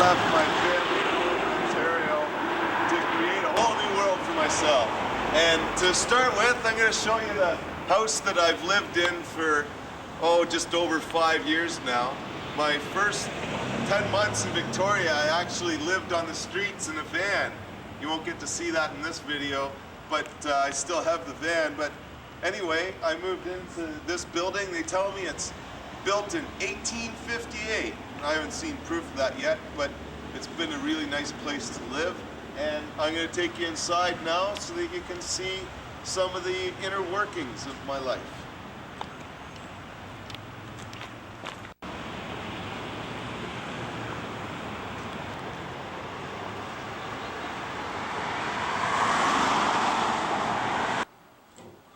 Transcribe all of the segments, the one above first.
left my family in Ontario to create a whole new world for myself. And to start with, I'm going to show you the house that I've lived in for, just over 5 years now. My first 10 months in Victoria, I actually lived on the streets in a van. You won't get to see that in this video, but I still have the van. But anyway, I moved into this building. They tell me it's built in 1858. I haven't seen proof of that yet, but it's been a really nice place to live. And I'm going to take you inside now so that you can see some of the inner workings of my life.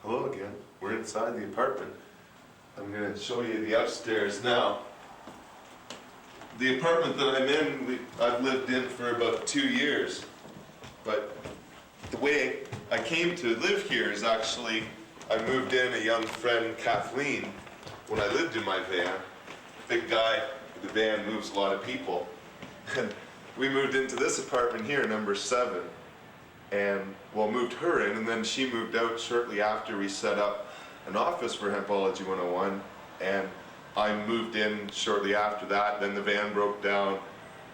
Hello again. We're inside the apartment. I'm going to show you the upstairs now. The apartment that I'm in, I've lived in for about 2 years. But the way I came to live here is actually, I moved in a young friend, Kathleen, when I lived in my van. Big guy, the van moves a lot of people. And we moved into this apartment here, number 7. And, moved her in, and then she moved out shortly after we set up an office for Hempology 101. And I moved in shortly after that, then the van broke down.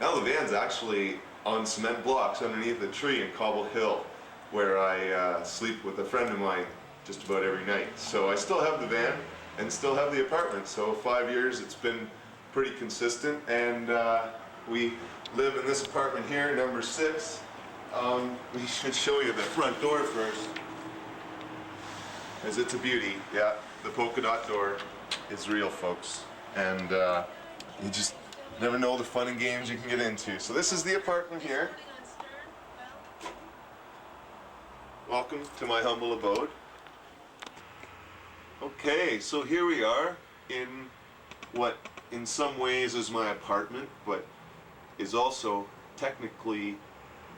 Now the van's actually on cement blocks underneath a tree in Cobble Hill, where I sleep with a friend of mine just about every night. So I still have the van and still have the apartment. So 5 years, it's been pretty consistent, and we live in this apartment here, number 6. We should show you the front door first, as it's a beauty. Yeah, the polka dot door is real, folks, and you just never know the fun and games you can get into. So this is the apartment here. Welcome to my humble abode. Okay, so here we are in what in some ways is my apartment, but is also technically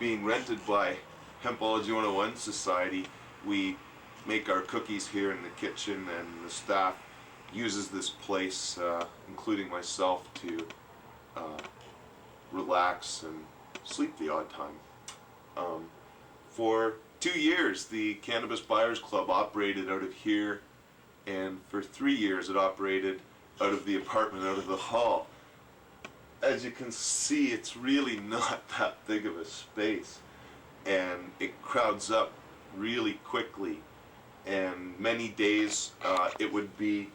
being rented by Hempology 101 Society. We make our cookies here in the kitchen, and the staff uses this place, including myself, to relax and sleep the odd time. For 2 years, the Cannabis Buyers Club operated out of here, and for 3 years it operated out of the apartment, out of the hall. As you can see, it's really not that big of a space, and it crowds up really quickly, and many days it would be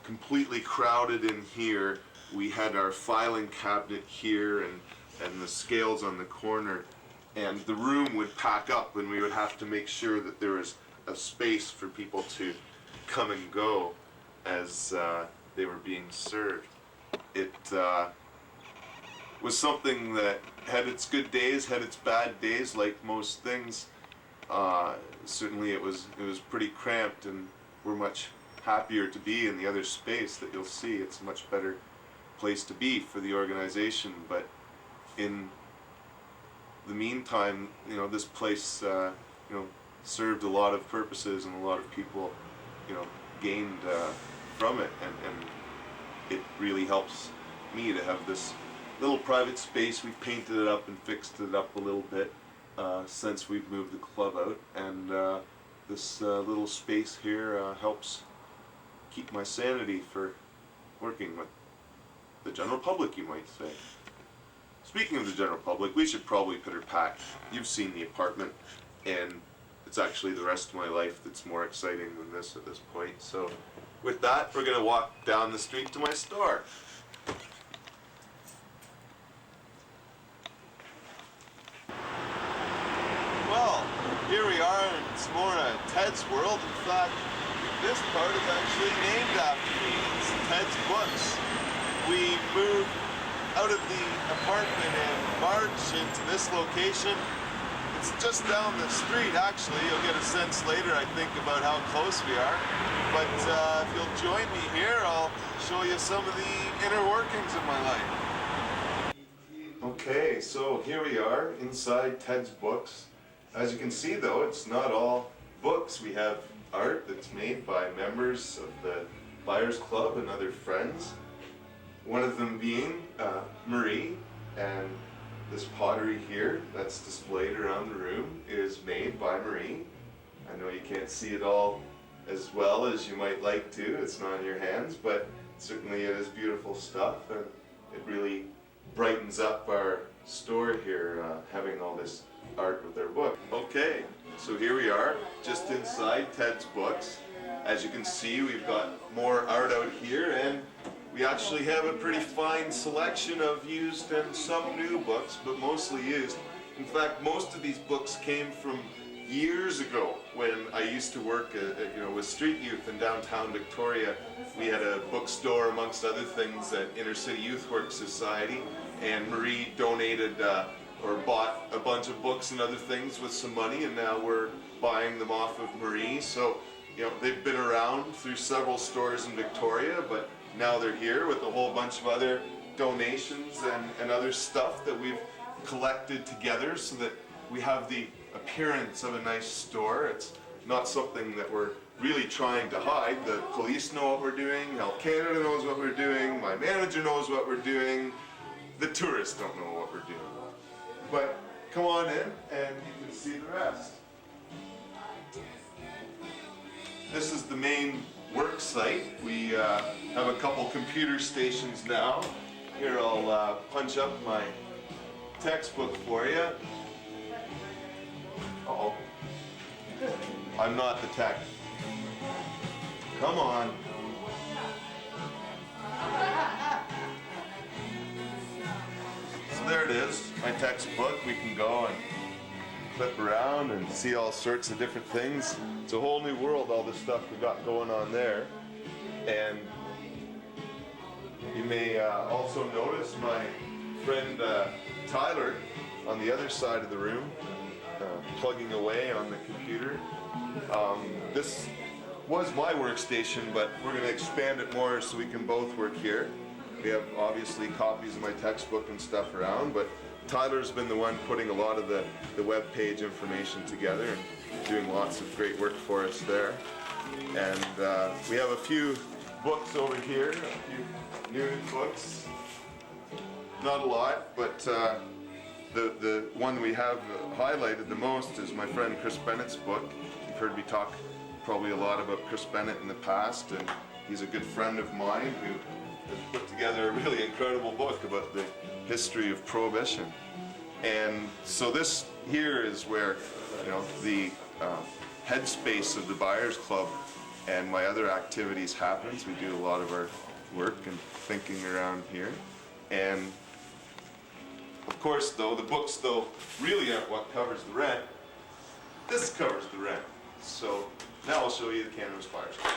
completely crowded in here. We had our filing cabinet here and the scales on the corner, and the room would pack up, and we would have to make sure that there was a space for people to come and go as they were being served. It was something that had its good days, had its bad days, like most things. Certainly it was pretty cramped, and we're much happier to be in the other space that you'll see. It's a much better place to be for the organization, but in the meantime, this place, served a lot of purposes, and a lot of people, gained from it, and it really helps me to have this little private space. We've painted it up and fixed it up a little bit since we've moved the club out, and this little space here helps keep my sanity for working with the general public, you might say. Speaking of the general public, we should probably pitter pack. You've seen the apartment, and it's actually the rest of my life that's more exciting than this at this point. So with that, we're going to walk down the street to my store. Well, here we are in Samora, Ted's World. In fact, this part is actually named after me. It's Ted's Books. We moved out of the apartment in March into this location. It's just down the street, actually. You'll get a sense later, I think, about how close we are. But if you'll join me here, I'll show you some of the inner workings of my life. Okay, so here we are inside Ted's Books. As you can see, though, it's not all books. We have art that's made by members of the Buyers Club and other friends. One of them being Marie, and This pottery here that's displayed around the room is made by Marie. I know you can't see it all as well as you might like to, it's not in your hands, but certainly it is beautiful stuff, and it really brightens up our store here, having all this art with our book. Okay, so here we are, just inside Ted's books. As you can see, we've got more art out here, and we actually have a pretty fine selection of used and some new books, but mostly used. In fact, most of these books came from years ago when I used to work with Street Youth in downtown Victoria. We had a bookstore, amongst other things, at Inner City Youth Work Society, and Marie donated or bought a bunch of books and other things with some money, and now we're buying them off of Marie. So, they've been around through several stores in Victoria, but now they're here with a whole bunch of other donations and other stuff that we've collected together so that we have the appearance of a nice store. It's not something that we're really trying to hide. The police know what we're doing, Health Canada knows what we're doing, my manager knows what we're doing, the tourists don't know what we're doing. But come on in and you can see the rest. This is the main work site. We have a couple computer stations now. Here, I'll punch up my textbook for you. Uh-oh. I'm not the tech. Come on. So there it is, my textbook. We can go and flip around and see all sorts of different things. It's a whole new world, all this stuff we've got going on there. And you may also notice my friend Tyler on the other side of the room, plugging away on the computer. This was my workstation, but we're going to expand it more so we can both work here. We have obviously copies of my textbook and stuff around, but Tyler's been the one putting a lot of the web page information together and doing lots of great work for us there. And we have a few books over here, a few new books. Not a lot, but the one we have highlighted the most is my friend Chris Bennett's book. You've heard me talk probably a lot about Chris Bennett in the past, and he's a good friend of mine who has put together a really incredible book about the history of Prohibition. And so this here is where the headspace of the Buyers Club and my other activities happens. We do a lot of our work and thinking around here. And of course, though, the books, though, really aren't what covers the rent. This covers the rent. So now I'll show you the Cannabis Buyers Club.